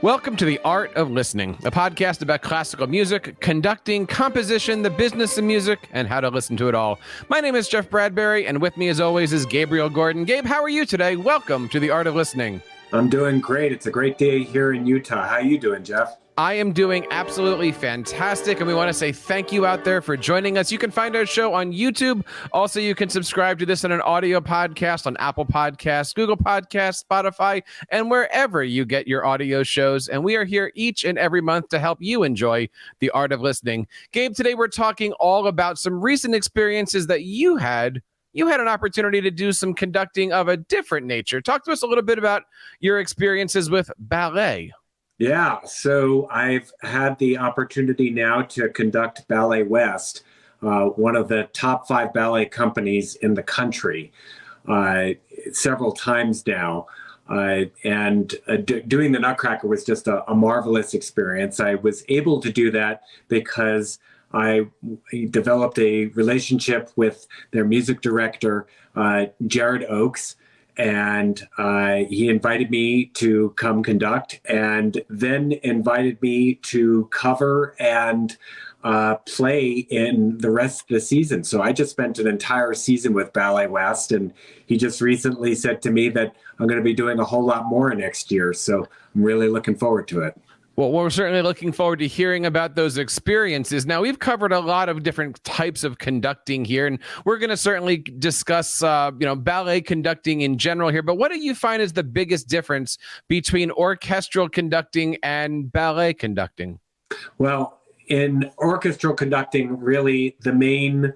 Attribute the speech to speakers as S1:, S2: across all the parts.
S1: Welcome to The Art of Listening, a podcast about classical music, conducting, composition, the business of music, and how to listen to it all. My name is Jeff Bradbury, and with me as always is Gabriel Gordon. Gabe, how are you today? Welcome to The Art of Listening.
S2: I'm doing great. It's a great day here in Utah. How are you doing, Jeff?
S1: I am doing absolutely fantastic, and we want to say thank you out there for joining us. You can find our show on YouTube. Also, you can subscribe to this on an audio podcast on Apple Podcasts, Google Podcasts, Spotify, and wherever you get your audio shows. And we are here each and every month to help you enjoy the art of listening. Gabe, today we're talking all about some recent experiences that you had. You had an opportunity to do some conducting of a different nature. Talk to us a little bit about your experiences with ballet.
S2: Yeah, so I've had the opportunity now to conduct Ballet West, one of the top 5 ballet companies in the country, several times now. Doing the Nutcracker was just a marvelous experience. I was able to do that because I developed a relationship with their music director, Jared Oakes, and he invited me to come conduct and then invited me to cover and play in the rest of the season. So I just spent an entire season with Ballet West, and he just recently said to me that I'm going to be doing a whole lot more next year. So I'm really looking forward to it.
S1: Well, we're certainly looking forward to hearing about those experiences. Now, we've covered a lot of different types of conducting here, and we're going to certainly discuss, ballet conducting in general here. But what do you find is the biggest difference between orchestral conducting and ballet conducting?
S2: Well, in orchestral conducting, really the main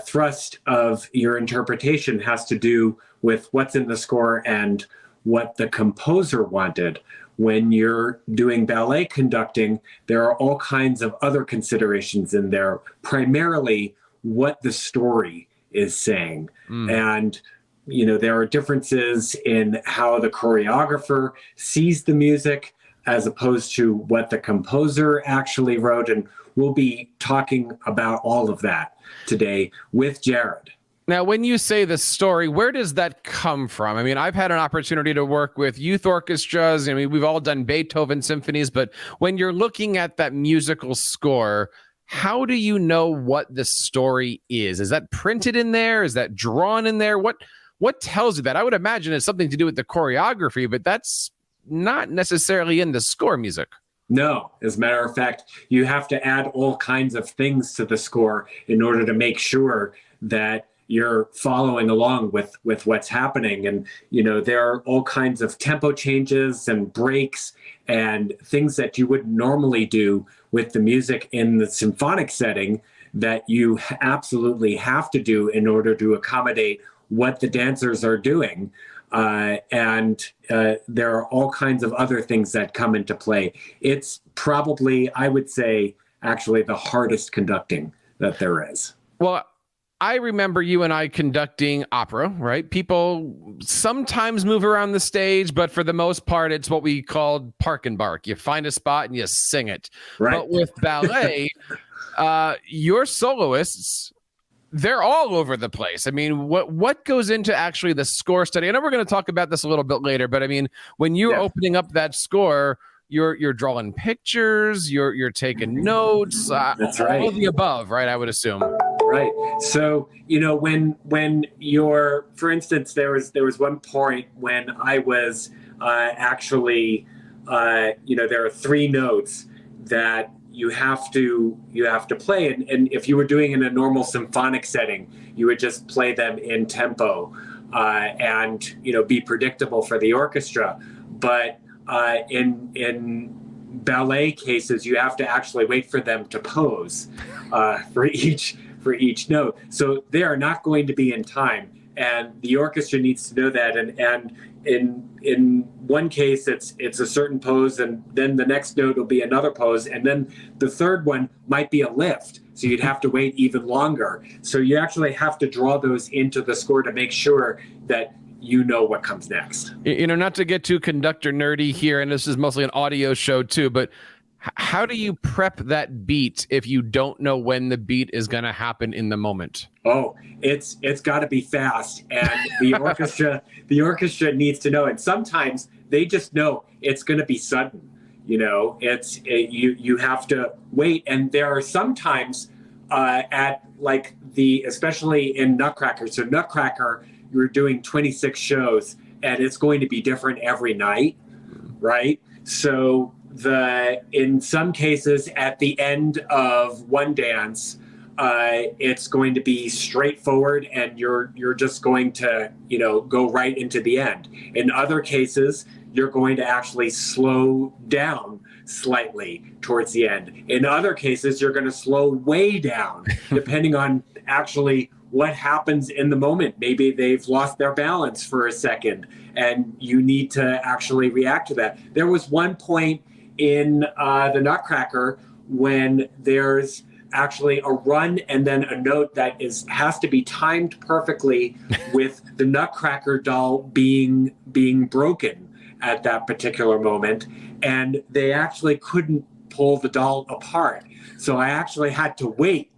S2: thrust of your interpretation has to do with what's in the score and what the composer wanted. When you're doing ballet conducting, there are all kinds of other considerations in there, primarily what the story is saying. And, there are differences in how the choreographer sees the music as opposed to what the composer actually wrote. And we'll be talking about all of that today with Jared.
S1: Now, when you say the story, where does that come from? I mean, I've had an opportunity to work with youth orchestras. I mean, we've all done Beethoven symphonies, but when you're looking at that musical score, how do you know what the story is? Is that printed in there? Is that drawn in there? What tells you that? I would imagine it's something to do with the choreography, but that's not necessarily in the score music.
S2: No, as a matter of fact, you have to add all kinds of things to the score in order to make sure that you're following along with what's happening. And, there are all kinds of tempo changes and breaks and things that you wouldn't normally do with the music in the symphonic setting that you absolutely have to do in order to accommodate what the dancers are doing. And there are all kinds of other things that come into play. It's probably, I would say, actually the hardest conducting that there is.
S1: Well, I remember you and I conducting opera, right? People sometimes move around the stage, but for the most part, it's what we called park and bark. You find a spot and you sing it.
S2: Right.
S1: But with ballet, your soloists, they're all over the place. I mean, what goes into actually the score study? I know we're going to talk about this a little bit later, but I mean, when you're opening up that score, you're drawing pictures, you're taking notes.
S2: That's right.
S1: All of the above, right? I would assume.
S2: Right. So, when you're, for instance, there was one point when I was actually, there are 3 notes that you have to play. And if you were doing in a normal symphonic setting, you would just play them in tempo and, be predictable for the orchestra. But in ballet cases, you have to actually wait for them to pose for each note. So they are not going to be in time, and the orchestra needs to know that. And in one case, it's a certain pose, and then the next note will be another pose, and then the third one might be a lift. So you'd have to wait even longer. So you actually have to draw those into the score to make sure that you know what comes next.
S1: Not to get too conductor nerdy here, and this is mostly an audio show too, but how do you prep that beat if you don't know when the beat is going to happen in the moment?
S2: Oh, it's got to be fast, and the orchestra needs to know. And sometimes they just know it's going to be sudden. You have to wait, and there are sometimes at like especially in Nutcracker. So Nutcracker, you're doing 26 shows, and it's going to be different every night, right? So in some cases at the end of one dance, it's going to be straightforward, and you're just going to go right into the end. In other cases, you're going to actually slow down slightly towards the end. In other cases, you're going to slow way down, depending on actually what happens in the moment. Maybe they've lost their balance for a second, and you need to actually react to that. There was one point in the Nutcracker when there's actually a run and then a note that has to be timed perfectly with the Nutcracker doll being broken at that particular moment, and they actually couldn't pull the doll apart. So I actually had to wait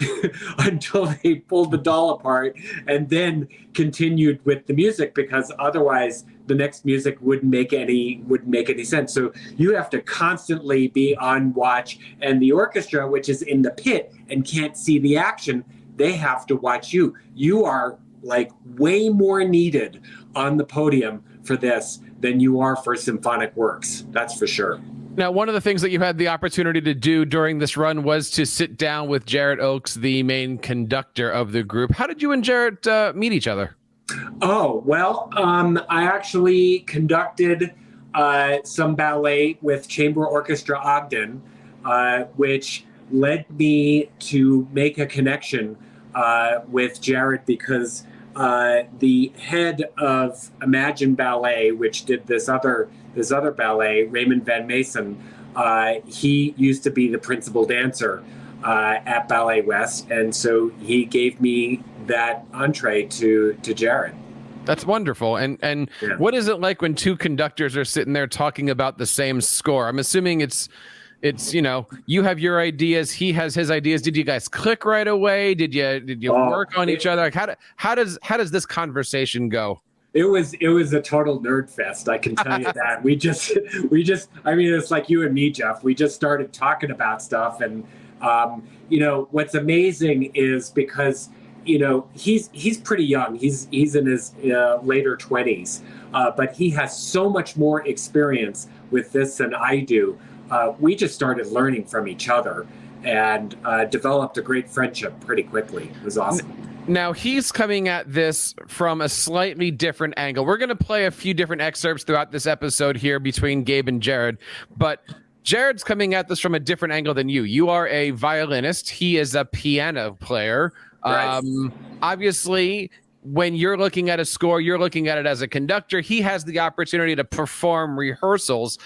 S2: until they pulled the doll apart and then continued with the music, because otherwise the next music wouldn't make any sense. So you have to constantly be on watch, and the orchestra, which is in the pit and can't see the action, they have to watch you. You are like way more needed on the podium for this than you are for symphonic works. That's for sure.
S1: Now, one of the things that you had the opportunity to do during this run was to sit down with Jarrett Oakes, the main conductor of the group. How did you and Jarrett meet each other?
S2: Oh, well, I actually conducted some ballet with Chamber Orchestra Ogden, which led me to make a connection with Jarrett, because the head of Imagine Ballet, which did this other ballet, Raymond Van Mason, he used to be the principal dancer at Ballet West, and so he gave me that entree to Jarrett.
S1: That's wonderful. And yeah. What is it like when two conductors are sitting there talking about the same score? I'm assuming it's you have your ideas, he has his ideas. Did you guys click right away? Did you work on each other? Like how does this conversation go?
S2: It was a total nerd fest, I can tell you that. We just I mean, it's like you and me, Jeff. We just started talking about stuff, and what's amazing is because he's pretty young. He's in his later 20s, but he has so much more experience with this than I do. We just started learning from each other and developed a great friendship pretty quickly. It was awesome.
S1: Now, he's coming at this from a slightly different angle. We're going to play a few different excerpts throughout this episode here between Gabe and Jared, but Jared's coming at this from a different angle than you. You are a violinist. He is a piano player. Right. Obviously, when you're looking at a score, you're looking at it as a conductor. He has the opportunity to perform rehearsals.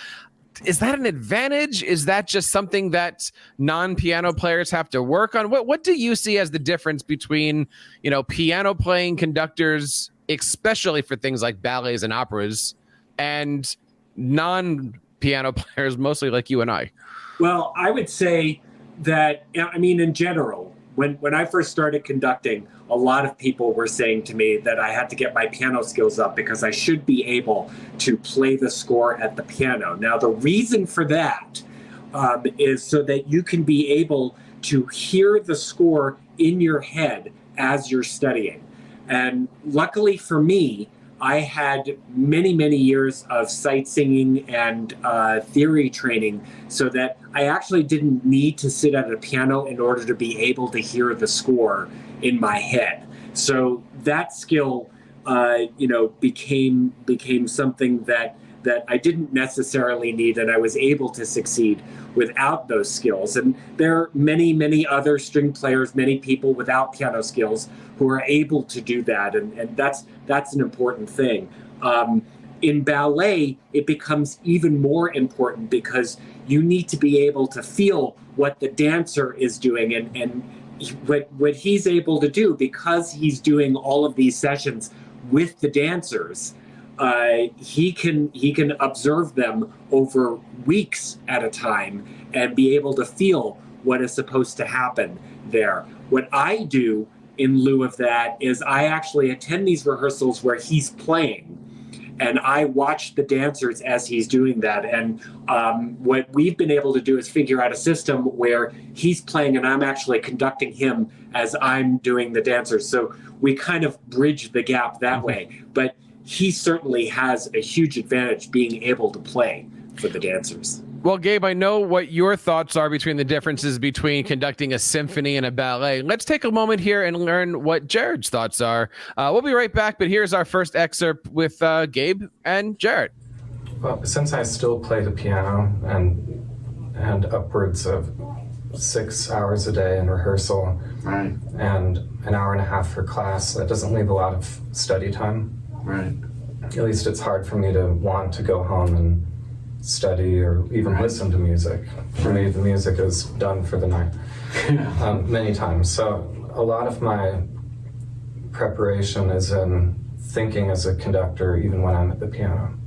S1: Is that an advantage? Is that just something that non-piano players have to work on? What do you see as the difference between, piano playing conductors, especially for things like ballets and operas, and non-piano players, mostly like you and I?
S2: Well, I would say that, in general, when I first started conducting, a lot of people were saying to me that I had to get my piano skills up because I should be able to play the score at the piano. Now, the reason for that is so that you can be able to hear the score in your head as you're studying. And luckily for me, I had many, many years of sight singing and theory training, so that I actually didn't need to sit at a piano in order to be able to hear the score in my head. So that skill, became something that I didn't necessarily need, and I was able to succeed without those skills. And there are many, many other string players, many people without piano skills who are able to do that, and that's an important thing. In ballet, it becomes even more important because you need to be able to feel what the dancer is doing, and what he's able to do, because he's doing all of these sessions with the dancers. He can observe them over weeks at a time and be able to feel what is supposed to happen there. What I do in lieu of that is I actually attend these rehearsals where he's playing, and I watch the dancers as he's doing that. And what we've been able to do is figure out a system where he's playing and I'm actually conducting him as I'm doing the dancers. So we kind of bridge the gap that way. But he certainly has a huge advantage being able to play for the dancers.
S1: Well, Gabe, I know what your thoughts are between the differences between conducting a symphony and a ballet. Let's take a moment here and learn what Jared's thoughts are. We'll be right back, but here's our first excerpt with Gabe and Jared.
S3: Well, since I still play the piano and upwards of 6 hours a day in rehearsal,
S4: Right.
S3: and an hour and a half for class, that doesn't leave a lot of study time.
S4: Right.
S3: At least it's hard for me to want to go home and study or even listen to music. For me, the music is done for the night many times. So a lot of my preparation is in thinking as a conductor even when I'm at the piano.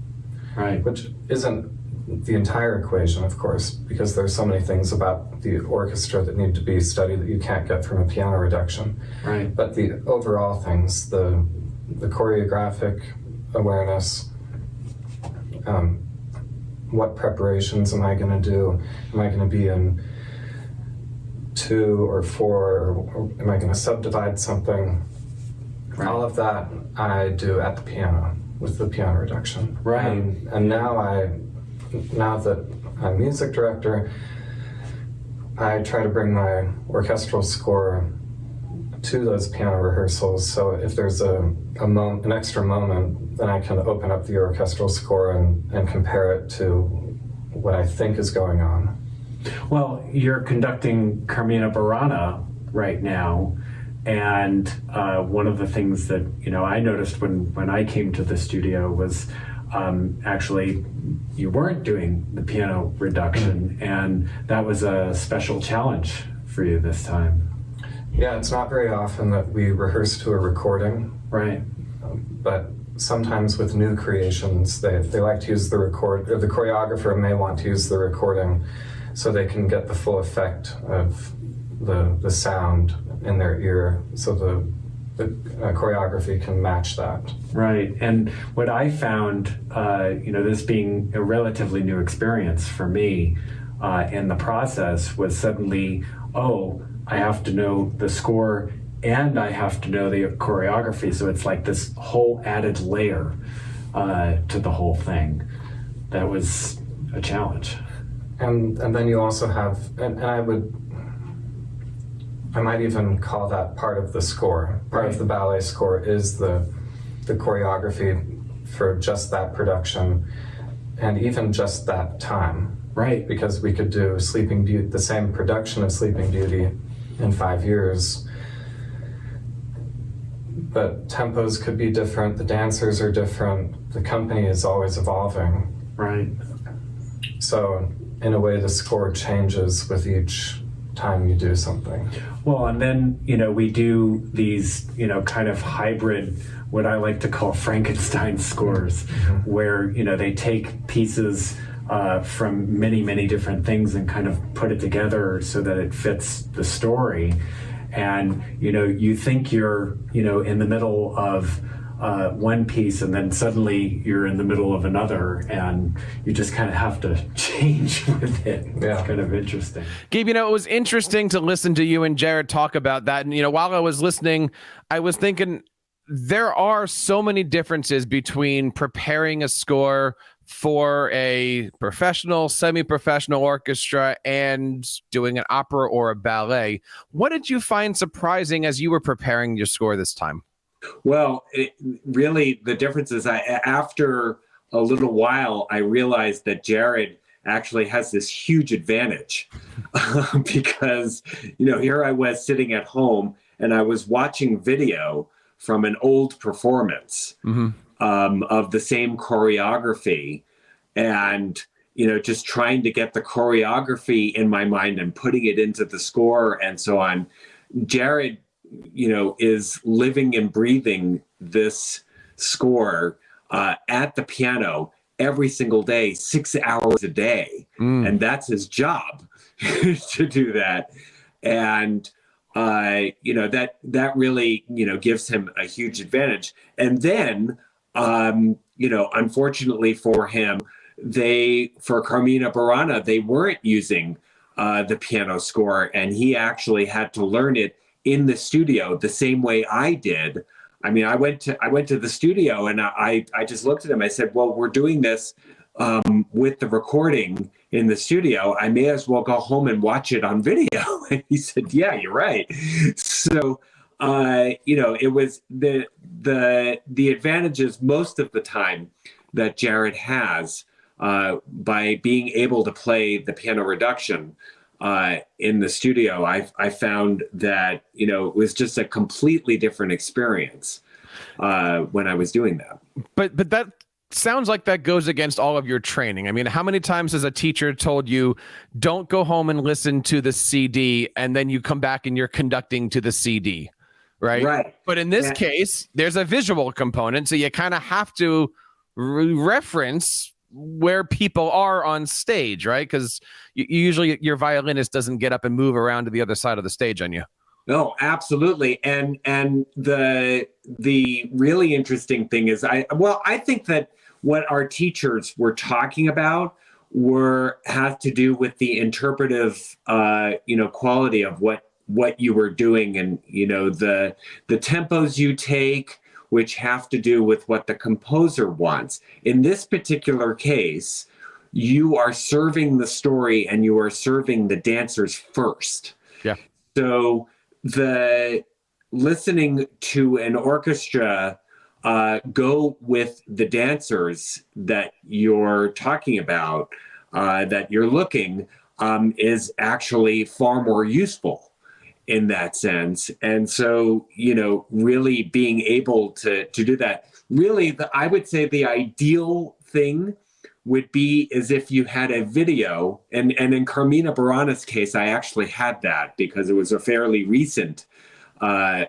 S4: Right.
S3: Which isn't the entire equation, of course, because there's so many things about the orchestra that need to be studied that you can't get from a piano reduction.
S4: Right.
S3: But the overall things, the choreographic awareness, what preparations am I going to do? Am I going to be in 2 or 4, or am I going to subdivide something?
S4: Right.
S3: All of that I do at the piano with the piano reduction.
S4: Right.
S3: And now that I'm music director, I try to bring my orchestral score to those piano rehearsals. So if there's an extra moment, then I can open up the orchestral score and compare it to what I think is going on.
S4: Well, you're conducting Carmina Burana right now, and one of the things that I noticed when I came to the studio was actually you weren't doing the piano reduction, and that was a special challenge for you this time.
S3: Yeah, it's not very often that we rehearse to a recording.
S4: Right.
S3: But sometimes with new creations, they like to use the choreographer may want to use the recording so they can get the full effect of the sound in their ear, so the choreography can match that.
S4: Right. And what I found, this being a relatively new experience for me in the process, was suddenly, I have to know the score and I have to know the choreography. So it's like this whole added layer to the whole thing. That was a challenge.
S3: And then you also have, and I might even call that part of the score. Part of the ballet score is the choreography for just that production and even just that time.
S4: Right.
S3: Because we could do Sleeping Beauty, the same production of Sleeping Beauty in 5 years. But tempos could be different, the dancers are different, the company is always evolving.
S4: Right.
S3: So in a way the score changes with each time you do something.
S4: Well, and then, we do these, kind of hybrid, what I like to call Frankenstein scores, where, they take pieces from many, many different things and kind of put it together so that it fits the story. And, you think you're, in the middle of one piece and then suddenly you're in the middle of another and you just kind of have to change with it.
S3: Yeah.
S4: It's kind of interesting.
S1: Gabe, it was interesting to listen to you and Jared talk about that. And, while I was listening, I was thinking there are so many differences between preparing a score for a professional, semi-professional orchestra and doing an opera or a ballet. What did you find surprising as you were preparing your score this time?
S2: Well, really, the difference is after a little while, I realized that Jared actually has this huge advantage because, here I was sitting at home and I was watching video from an old performance of the same choreography and, just trying to get the choreography in my mind and putting it into the score and so on. Jared, is living and breathing this score at the piano every single day, 6 hours a day. And that's his job to do that. And, that really, gives him a huge advantage. And then unfortunately for him, for Carmina Burana, they weren't using the piano score, and he actually had to learn it in the studio the same way I did. I mean, I went to the studio, and I just looked at him. I said, "Well, we're doing this with the recording in the studio. I may as well go home and watch it on video." And he said, "Yeah, you're right." So, it was the advantages most of the time that Jared has by being able to play the piano reduction in the studio. I found that it was just a completely different experience when I was doing that.
S1: But that sounds like that goes against all of your training. I mean, how many times has a teacher told you, don't go home and listen to the CD, and then you come back and you're conducting to the CD, right?
S2: Right.
S1: But in this case, there's a visual component, so you kind of have to reference where people are on stage, right? Because usually your violinist doesn't get up and move around to the other side of the stage on you.
S2: No, absolutely. And the really interesting thing is I think that what our teachers were talking about have to do with the interpretive quality of what you were doing, and the tempos you take, which have to do with what the composer wants. In this particular case, you are serving the story and you are serving the dancers first.
S1: Yeah.
S2: So the listening to an orchestra go with the dancers that you're talking about, that you're looking, is actually far more useful in that sense. And so, really being able to do that, really, I would say the ideal thing would be as if you had a video, and in Carmina Burana's case, I actually had that because it was a fairly recent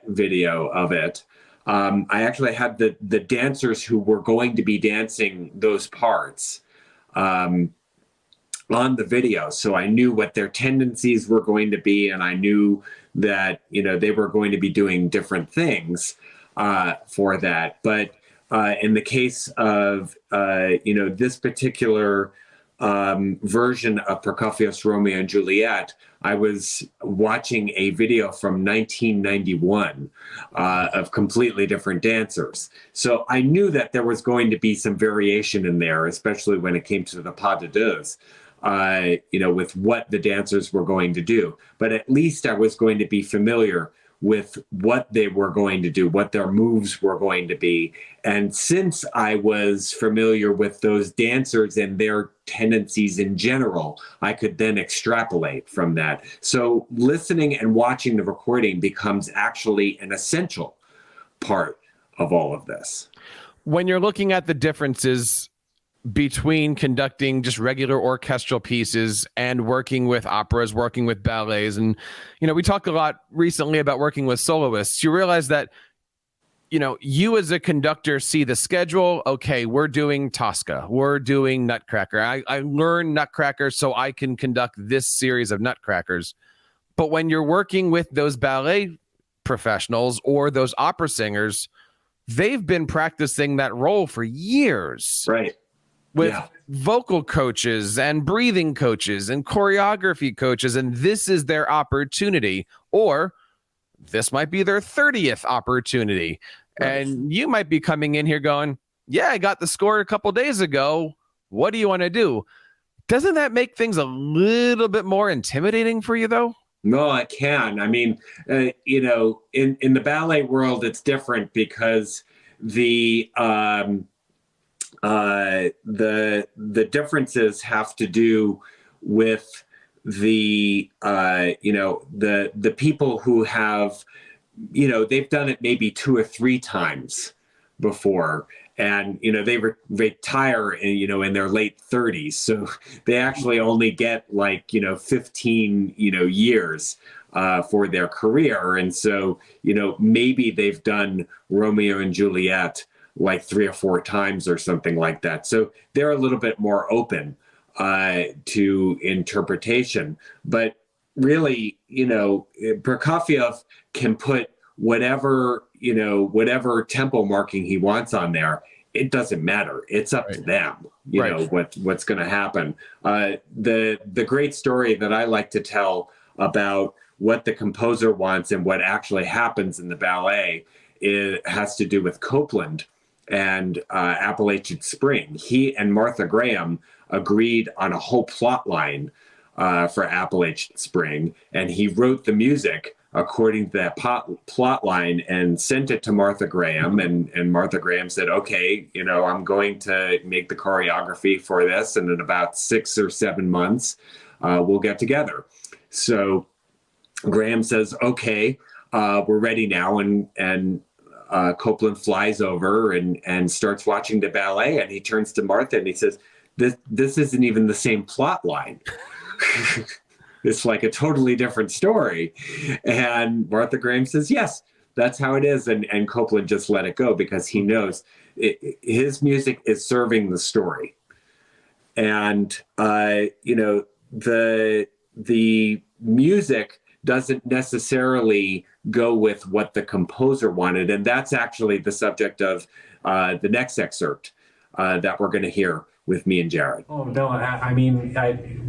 S2: video of it. I actually had the dancers who were going to be dancing those parts on the video. So I knew what their tendencies were going to be, and I knew that, they were going to be doing different things for that. But in the case of, this particular version of Prokofiev's Romeo and Juliet, I was watching a video from 1991 of completely different dancers. So I knew that there was going to be some variation in there, especially when it came to the pas de deux, with what the dancers were going to do. But at least I was going to be familiar with what they were going to do, what their moves were going to be. And since I was familiar with those dancers and their tendencies in general, I could then extrapolate from that. So listening and watching the recording becomes actually an essential part of all of this.
S1: When you're looking at the differences between conducting just regular orchestral pieces and working with operas, working with ballets, and we talked a lot recently about working with soloists, you realize that you as a conductor see the schedule. Okay, we're doing Tosca, we're doing Nutcracker. I learn Nutcracker so I can conduct this series of Nutcrackers. But when you're working with those ballet professionals or those opera singers, they've been practicing that role for years.
S2: Right.
S1: With vocal coaches and breathing coaches and choreography coaches, and this is their opportunity, or this might be their 30th opportunity. Right. And you might be coming in here going, yeah, I got the score a couple days ago. What do you want to do? Doesn't that make things a little bit more intimidating for you, though?
S2: No, it can. I mean, in the ballet world, it's different because the differences have to do with the people who have, they've done it maybe 2 or 3 times before, and they retire in their late 30s, so they actually only get 15 years for their career. And so maybe they've done Romeo and Juliet 3 or 4 times or something like that. So they're a little bit more open to interpretation. But really, Prokofiev can put whatever tempo marking he wants on there, it doesn't matter. It's up to them, you know, what's going to happen. The great story that I like to tell about what the composer wants and what actually happens in the ballet, it has to do with Copland and Appalachian Spring. He and Martha Graham agreed on a whole plot line for Appalachian Spring, and he wrote the music according to that plot line and sent it to Martha Graham, and Martha Graham said, okay, you know, I'm going to make the choreography for this, and in about 6 or 7 months, we'll get together. So Graham says, okay, we're ready now, and Copland flies over and starts watching the ballet, and he turns to Martha and he says, this isn't even the same plot line. It's like a totally different story. And Martha Graham says, yes, that's how it is. And Copland just let it go because he knows his music is serving the story. And, you know, the music doesn't necessarily go with what the composer wanted. And that's actually the subject of the next excerpt that we're going to hear with me and Jared.
S4: Oh no! I mean,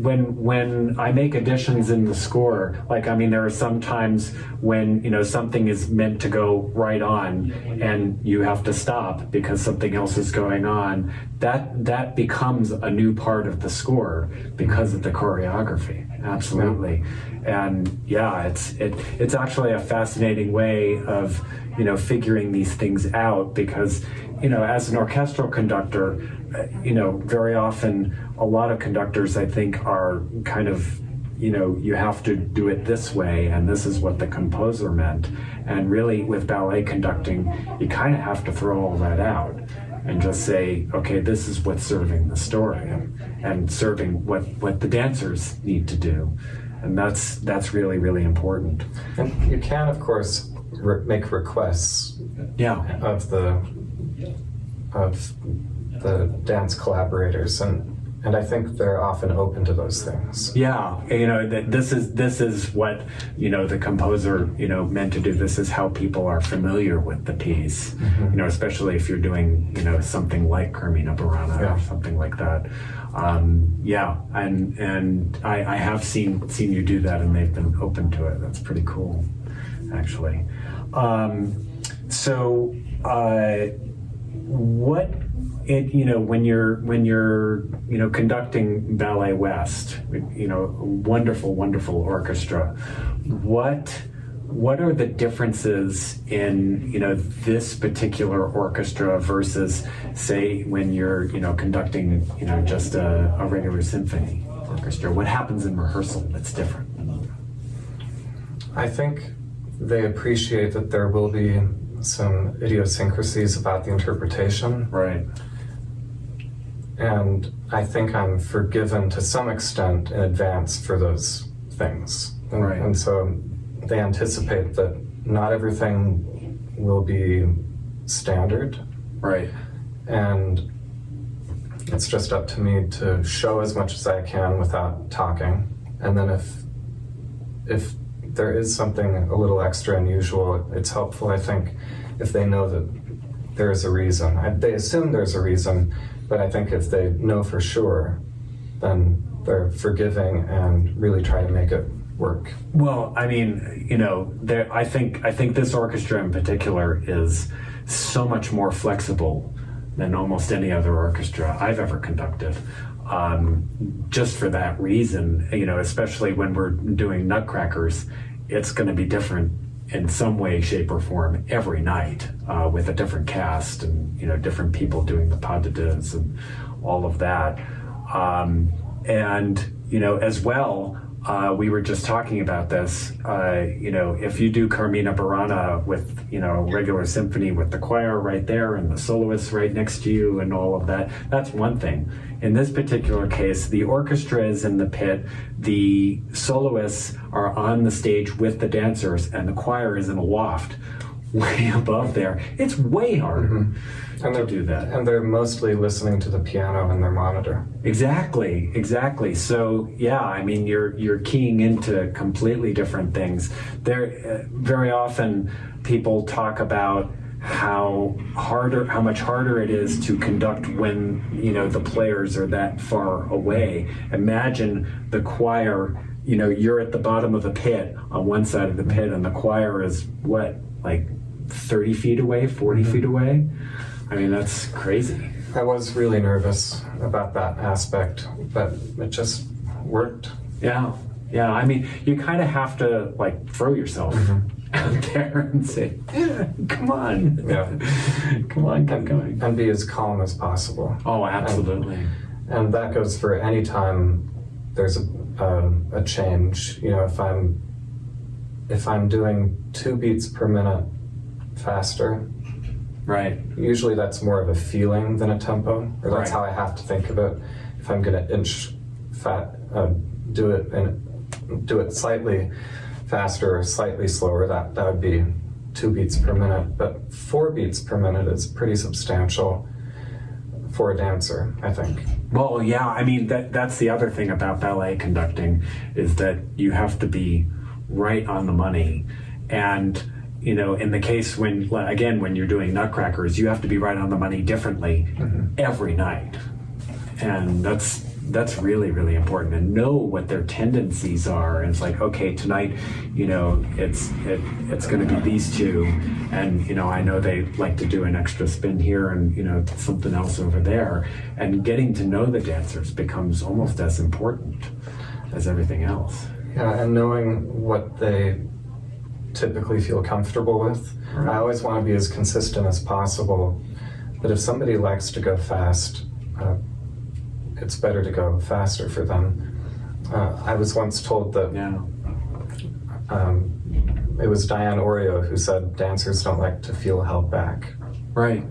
S4: when I make additions in the score, like, I mean, there are some times when, you know, something is meant to go right on, and you have to stop because something else is going on. That becomes a new part of the score because of the choreography. Absolutely, and yeah, it's actually a fascinating way of, you know, figuring these things out because, you know, as an orchestral conductor, you know, very often a lot of conductors, I think, are kind of, you know, you have to do it this way, and this is what the composer meant. And really, with ballet conducting, you kind of have to throw all that out and just say, okay, this is what's serving the story and serving what the dancers need to do. And that's really, really important.
S3: And you can, of course, make requests of the dance collaborators, and I think they're often open to those things.
S4: Yeah, you know, this is what, you know, the composer, you know, meant to do. This is how people are familiar with the piece, you know, especially if you're doing, you know, something like Carmina Burana or something like that. And I have seen you do that, and they've been open to it. That's pretty cool, actually. You know, when you're you know, conducting Ballet West, you know, wonderful orchestra, what are the differences in, you know, this particular orchestra versus, say, when you're, you know, conducting, you know, just a regular symphony orchestra? What happens in rehearsal that's different?
S3: I think they appreciate that there will be some idiosyncrasies about the interpretation.
S4: Right.
S3: And I think I'm forgiven to some extent in advance for those things. And so they anticipate that not everything will be standard.
S4: Right.
S3: And it's just up to me to show as much as I can without talking. And then if there is something a little extra unusual, it's helpful, I think, if they know that there is a reason. They assume there's a reason, but I think if they know for sure, then they're forgiving and really try to make it work.
S4: Well, I mean, you know, I think this orchestra in particular is so much more flexible than almost any other orchestra I've ever conducted. Just for that reason, you know, especially when we're doing Nutcrackers, it's going to be different in some way, shape, or form every night, with a different cast and, you know, different people doing the pas de deux and all of that. And, you know, as well, we were just talking about this, you know, if you do Carmina Burana with, you know, regular symphony with the choir right there and the soloists right next to you and all of that, that's one thing. In this particular case, the orchestra is in the pit, the soloists are on the stage with the dancers, and the choir is in a loft way above there. It's way harder to do that.
S3: And they're mostly listening to the piano in their monitor.
S4: Exactly. So yeah, I mean, you're keying into completely different things. There, very often people talk about how much harder it is to conduct when, the players are that far away. Imagine the choir, you're at the bottom of the pit on one side of the pit, and the choir is what, like 30 feet away, 40 feet away? I mean, that's crazy.
S3: I was really nervous about that aspect, but it just worked.
S4: Yeah. I mean, you kind of have to like throw yourself out there and say, yeah, come on.
S3: Yeah.
S4: Come on, keep going.
S3: And be as calm as possible.
S4: Oh, absolutely.
S3: And that goes for any time there's a change. If I'm doing 2 beats per minute faster,
S4: right.
S3: Usually that's more of a feeling than a tempo, or that's how I have to think of it. If I'm going to do it slightly faster or slightly slower, that would be 2 beats per minute. But 4 beats per minute is pretty substantial for a dancer, I think.
S4: Well, yeah, I mean, that's the other thing about ballet conducting, is that you have to be right on the money. And, in the case when you're doing Nutcrackers, you have to be right on the money differently every night. And that's really, really important, to know what their tendencies are. And it's like, okay, tonight, it's going to be these two, and I know they like to do an extra spin here and something else over there. And getting to know the dancers becomes almost as important as everything else.
S3: Yeah, and knowing what they typically feel comfortable with. Right. I always want to be as consistent as possible. But if somebody likes to go fast, it's better to go faster for them. I was once told that it was Diane Oreo who said dancers don't like to feel held back.
S4: Right.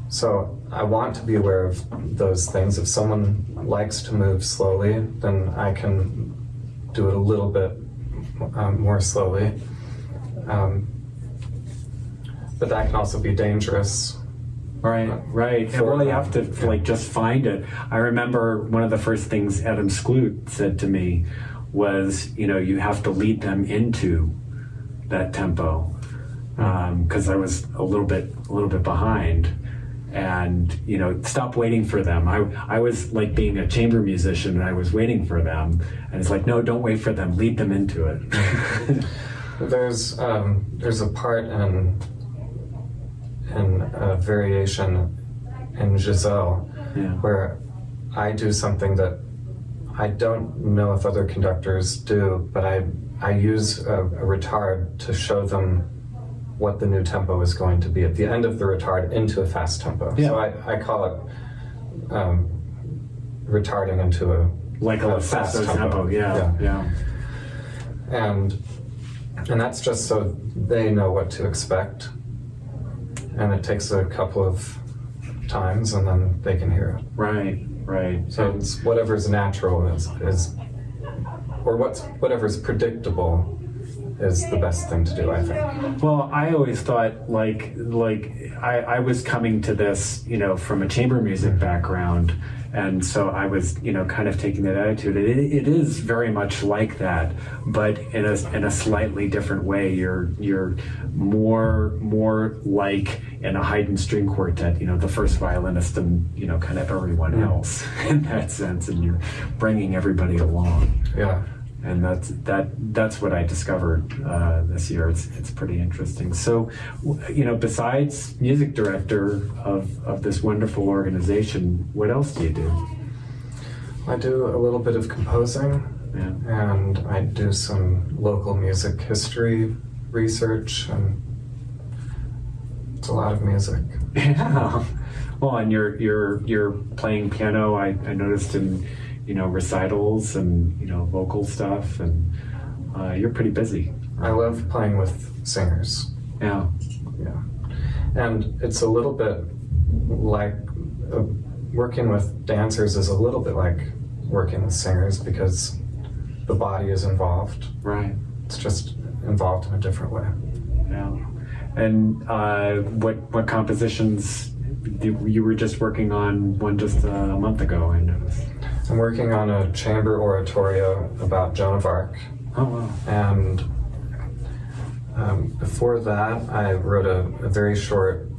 S3: So I want to be aware of those things. If someone likes to move slowly, then I can do it a little bit more slowly. But that can also be dangerous.
S4: Right. Well, you have to just find it. I remember one of the first things Adam Skloot said to me was, you have to lead them into that tempo, because I was a little bit behind, and stop waiting for them. I was like being a chamber musician, and I was waiting for them, and it's like, no, don't wait for them, lead them into it.
S3: There's a part in a variation in Giselle where I do something that I don't know if other conductors do, but I use a retard to show them what the new tempo is going to be at the end of the retard into a fast tempo. Yeah. So I call it retarding into a fast tempo.
S4: Yeah.
S3: And that's just so they know what to expect. And it takes a couple of times, and then they can hear it.
S4: Right.
S3: So it's whatever's natural or whatever's predictable is the best thing to do, I think.
S4: Well, I always thought like I was coming to this, from a chamber music background, and so I was, kind of taking that attitude. It is very much like that, but in a slightly different way. You're more like in a Haydn string quartet, the first violinist and kind of everyone else in that sense, and you're bringing everybody along.
S3: Yeah.
S4: And that's what I discovered this year. It's pretty interesting. So, besides music director of this wonderful organization, what else do you do?
S3: I do a little bit of composing, and I do some local music history research, and it's a lot of music.
S4: Yeah. Well, and you're playing piano. I noticed in recitals and vocal stuff, and you're pretty busy.
S3: I love playing with singers.
S4: Yeah.
S3: And it's a little bit like working with dancers is a little bit like working with singers, because the body is involved.
S4: Right.
S3: It's just involved in a different way.
S4: Yeah. And what compositions you were just working on one just a month ago, I noticed?
S3: I'm working on a chamber oratorio about Joan of Arc.
S4: Oh, wow.
S3: And Before that, I wrote a very short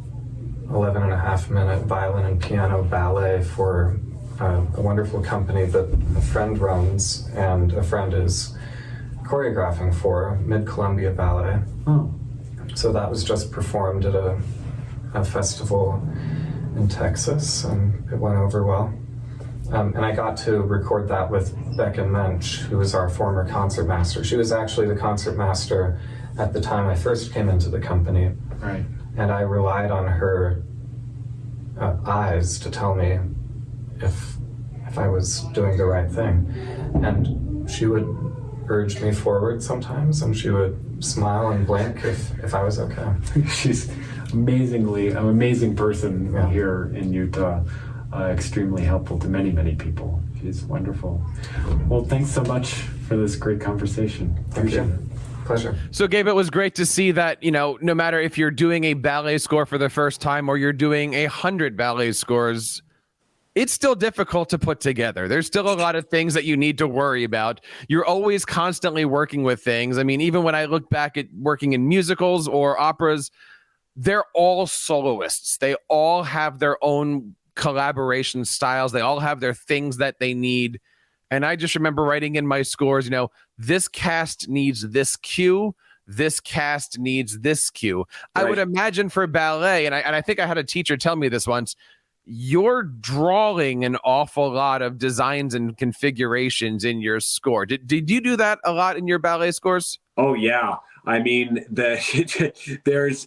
S3: 11.5-minute violin and piano ballet for a wonderful company that a friend runs and a friend is choreographing for, Mid-Columbia Ballet.
S4: Oh.
S3: So that was just performed at a festival in Texas, and it went over well. And I got to record that with Becca Mensch, who was our former concertmaster. She was actually the concertmaster at the time I first came into the company.
S4: Right.
S3: And I relied on her eyes to tell me if I was doing the right thing. And she would urge me forward sometimes, and she would smile and blink if I was okay.
S4: She's an amazing person here in Utah. Extremely helpful to many, many people. She's wonderful. Well, thanks so much for this great conversation. Appreciate it.
S3: Pleasure.
S1: So, Gabe, it was great to see that, no matter if you're doing a ballet score for the first time or you're doing 100 ballet scores, it's still difficult to put together. There's still a lot of things that you need to worry about. You're always constantly working with things. I mean, even when I look back at working in musicals or operas, they're all soloists. They all have their own collaboration styles. They all have their things that they need. And I just remember writing in my scores, this cast needs this cue. This cast needs this cue. Right. I would imagine for ballet, and I think I had a teacher tell me this once, you're drawing an awful lot of designs and configurations in your score. Did you do that a lot in your ballet scores?
S2: Oh, yeah. I mean, there's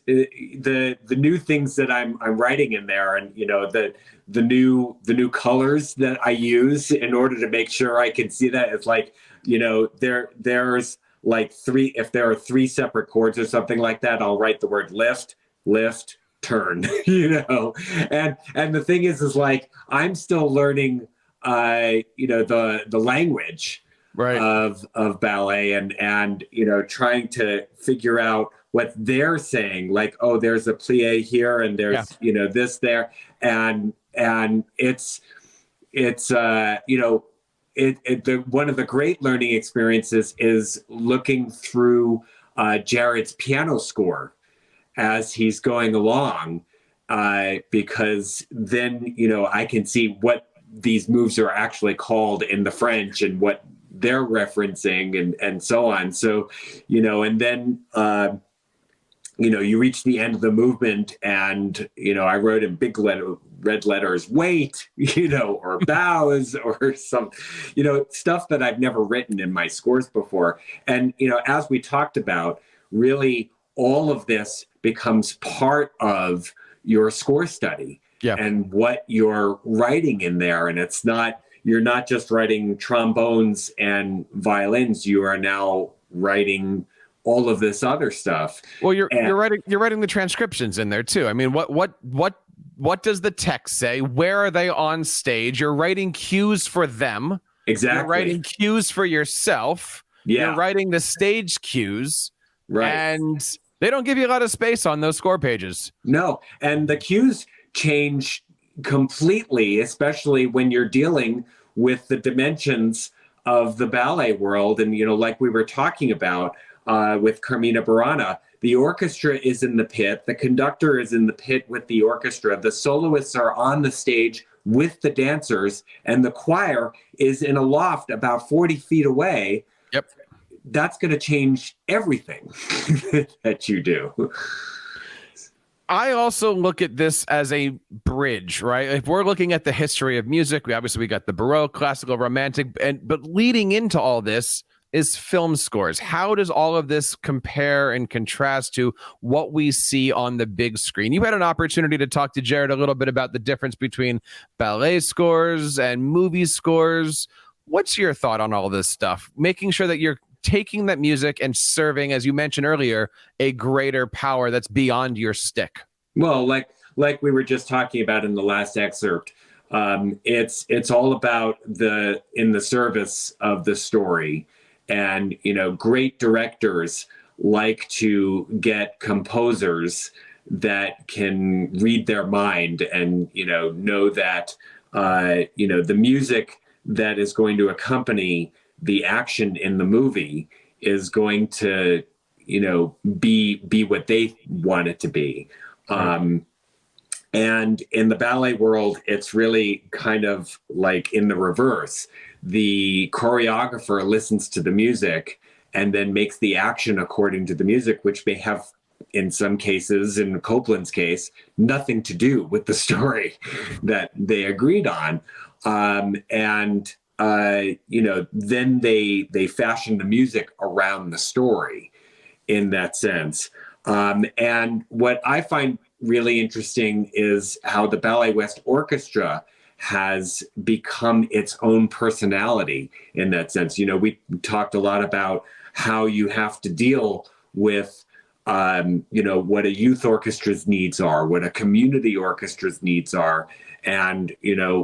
S2: the new things that I'm writing in there, and the new colors that I use in order to make sure I can see that. It's like, there's like if there are 3 separate chords or something like that, I'll write the word lift, turn, and the thing is like, I'm still learning, the language. Right. Of ballet and trying to figure out what they're saying, like, oh, there's a plie here and there's this there, and it's one of the great learning experiences is looking through Jared's piano score as he's going along, because then I can see what these moves are actually called in the French and what they're referencing and so on. So, and then, you reach the end of the movement and, I wrote in big red letters, wait, or bows or some, stuff that I've never written in my scores before. And, as we talked about, really all of this becomes part of your score study and what you're writing in there. And you're not just writing trombones and violins. You are now writing all of this other stuff. Well, you're writing the transcriptions in there too. I mean, what does the text say? Where are they on stage? You're writing cues for them. Exactly. You're writing cues for yourself. Yeah. You're writing the stage cues. Right. And they don't give you a lot of space on those score pages. No, and the cues change completely, especially when you're dealing with the dimensions of the ballet world. And, like we were talking about with Carmina Burana, the orchestra is in the pit. The conductor is in the pit with the orchestra. The soloists are on the stage with the dancers, and the choir is in a loft about 40 feet away. Yep. That's going to change everything that you do. I also look at this as a bridge, right? If we're looking at the history of music, we got the Baroque, classical, romantic, but leading into all this is film scores. How does all of this compare and contrast to what we see on the big screen? You had an opportunity to talk to Jared a little bit about the difference between ballet scores and movie scores. What's your thought on all this stuff? Making sure that you're taking that music and serving, as you mentioned earlier, a greater power that's beyond your stick. Well, like we were just talking about in the last excerpt, it's all about in the service of the story. And, great directors like to get composers that can read their mind and, know that, the music that is going to accompany the action in the movie is going to, be what they want it to be. And in the ballet world, it's really kind of like in the reverse. The choreographer listens to the music and then makes the action according to the music, which may have, in some cases, in Copeland's case, nothing to do with the story that they agreed on. And then they fashion the music around the story in that sense. And what I find really interesting is how the Ballet West Orchestra has become its own personality in that sense. We talked a lot about how you have to deal with what a youth orchestra's needs are, what a community orchestra's needs are, and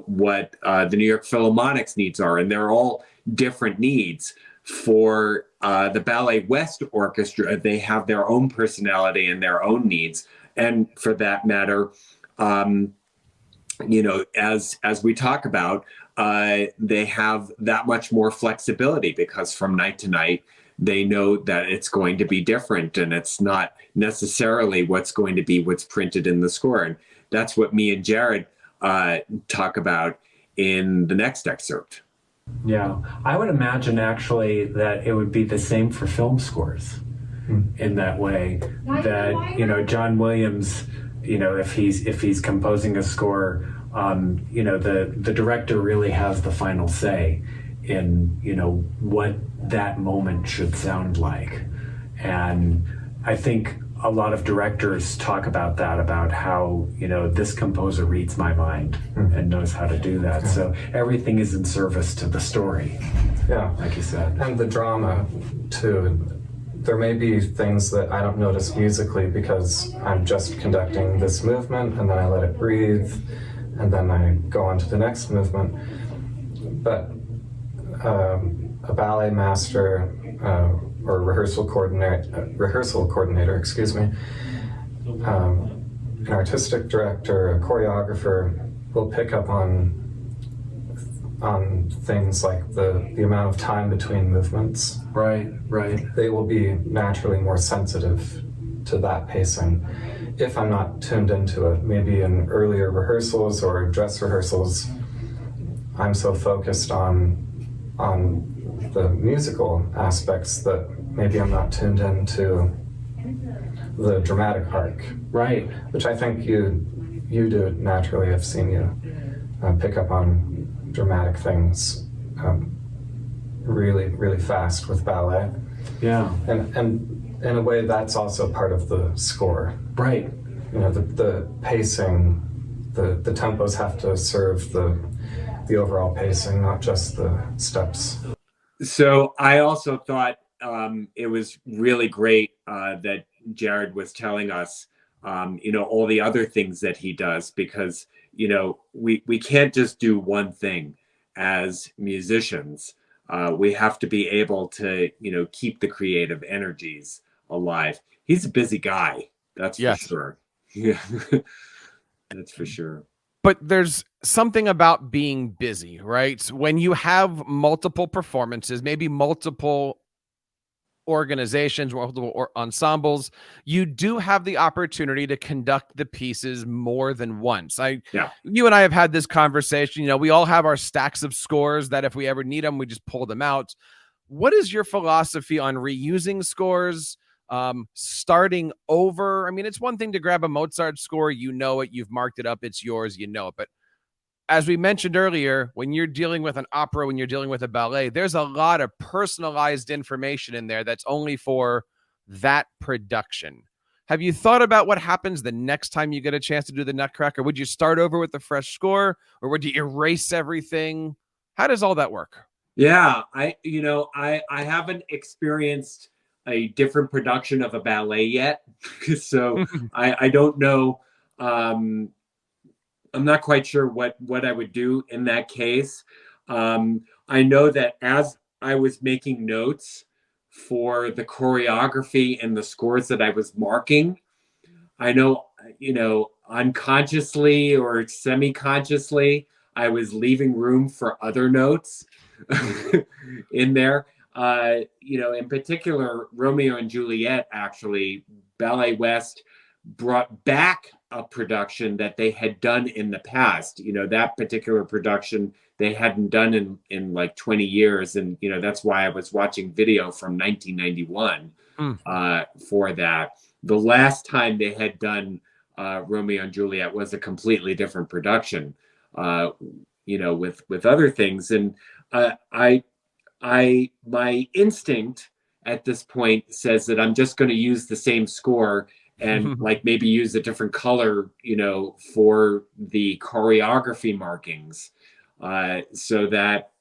S2: what the New York Philharmonic's needs are, and they're all different needs. For the Ballet West Orchestra, they have their own personality and their own needs, and for that matter, as we talk about, they have that much more flexibility because from night to night they know that it's going to be different, and it's not necessarily what's going to be what's printed in the score. And that's what me and Jared talk about in the next excerpt.
S4: Yeah, I would imagine actually that it would be the same for film scores in that way. That John Williams, if he's composing a score, the director really has the final say in what that moment should sound like. And I think a lot of directors talk about that, about how this composer reads my mind and knows how to do that. So everything is in service to the story.
S3: Yeah,
S4: like you said.
S3: And the drama too. There may be things that I don't notice musically because I'm just conducting this movement and then I let it breathe and then I go on to the next movement. But a ballet master or rehearsal coordinator, an artistic director, a choreographer will pick up on things like the amount of time between movements.
S4: Right.
S3: They will be naturally more sensitive to that pacing. If I'm not tuned into it, maybe in earlier rehearsals or dress rehearsals, I'm so focused on the musical aspects that maybe I'm not tuned into the dramatic arc.
S4: Right.
S3: Which I think you do naturally. I've seen you pick up on dramatic things really, really fast with ballet.
S4: Yeah.
S3: And in a way, that's also part of the score.
S4: Right.
S3: The pacing, the tempos have to serve the overall pacing, not just the steps.
S2: So I also thought it was really great that Jared was telling us, all the other things that he does, because, we can't just do one thing as musicians. We have to be able to, keep the creative energies alive. He's a busy guy. That's for sure. Yeah, that's for sure.
S1: But there's something about being busy, right? When you have multiple performances, maybe multiple organizations, multiple ensembles, you do have the opportunity to conduct the pieces more than once. You and I have had this conversation. We all have our stacks of scores that if we ever need them, we just pull them out. What is your philosophy on reusing scores? Starting over? I mean, it's one thing to grab a Mozart score, it, you've marked it up, it's yours, it. But as we mentioned earlier, when you're dealing with an opera, when you're dealing with a ballet, there's a lot of personalized information in there that's only for that production. Have you thought about what happens the next time you get a chance to do the Nutcracker? Would you start over with a fresh score, or would you erase everything? How does all that work?
S2: Yeah, I haven't experienced a different production of a ballet yet, so I don't know. I'm not quite sure what I would do in that case. I know that as I was making notes for the choreography and the scores that I was marking, I know, unconsciously or semi-consciously, I was leaving room for other notes in there. in particular, Romeo and Juliet, actually, Ballet West brought back a production that they had done in the past. That particular production they hadn't done in like 20 years. And, that's why I was watching video from 1991 for that. The last time they had done Romeo and Juliet was a completely different production, with other things. And my instinct at this point says that I'm just going to use the same score and like maybe use a different color, for the choreography markings, so that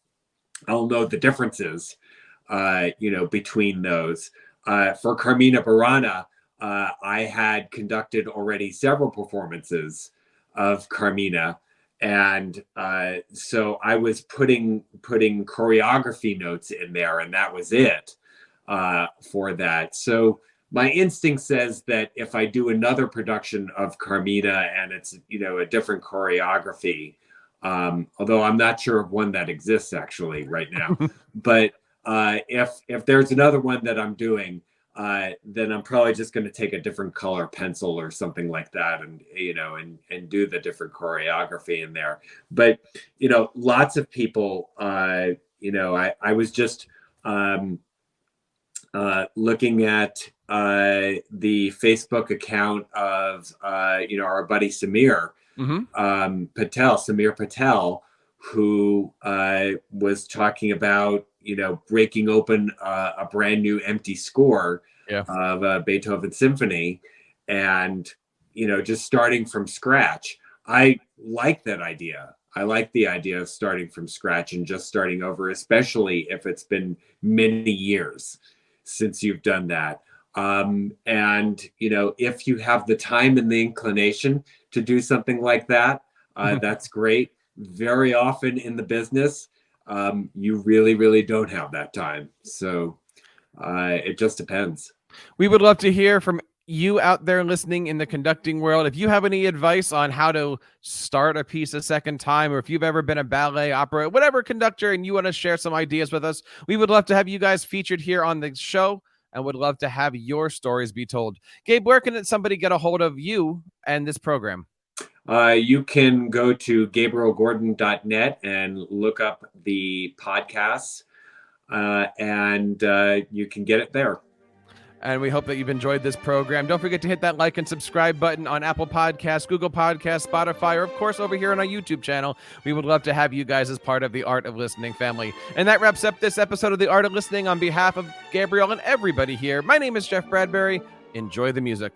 S2: I'll know the differences, between those. For Carmina Burana, I had conducted already several performances of Carmina. And so I was putting choreography notes in there, and that was it for that. So my instinct says that if I do another production of Carmina and it's a different choreography, although I'm not sure of one that exists actually right now, but if there's another one that I'm doing, then I'm probably just going to take a different color pencil or something like that, and and do the different choreography in there. But lots of people, I was just looking at the Facebook account of our buddy Samir Patel, who was talking about breaking open a brand new empty score of a Beethoven symphony, and just starting from scratch. I like that idea. I like the idea of starting from scratch and just starting over, especially if it's been many years since you've done that. And if you have the time and the inclination to do something like that, that's great. Very often in the business, you really, really don't have that time. So it just depends.
S1: We would love to hear from you out there listening in the conducting world. If you have any advice on how to start a piece a second time, or if you've ever been a ballet, opera, whatever conductor, and you want to share some ideas with us, we would love to have you guys featured here on the show and would love to have your stories be told. Gabe, where can somebody get a hold of you and this program?
S2: You can go to gabrielgordon.net and look up the podcasts, and you can get it there.
S1: And we hope that you've enjoyed this program. Don't forget to hit that like and subscribe button on Apple Podcasts, Google Podcasts, Spotify, or of course over here on our YouTube channel. We would love to have you guys as part of the Art of Listening family. And that wraps up this episode of the Art of Listening. On behalf of Gabriel and everybody here, my name is Jeff Bradbury. Enjoy the music.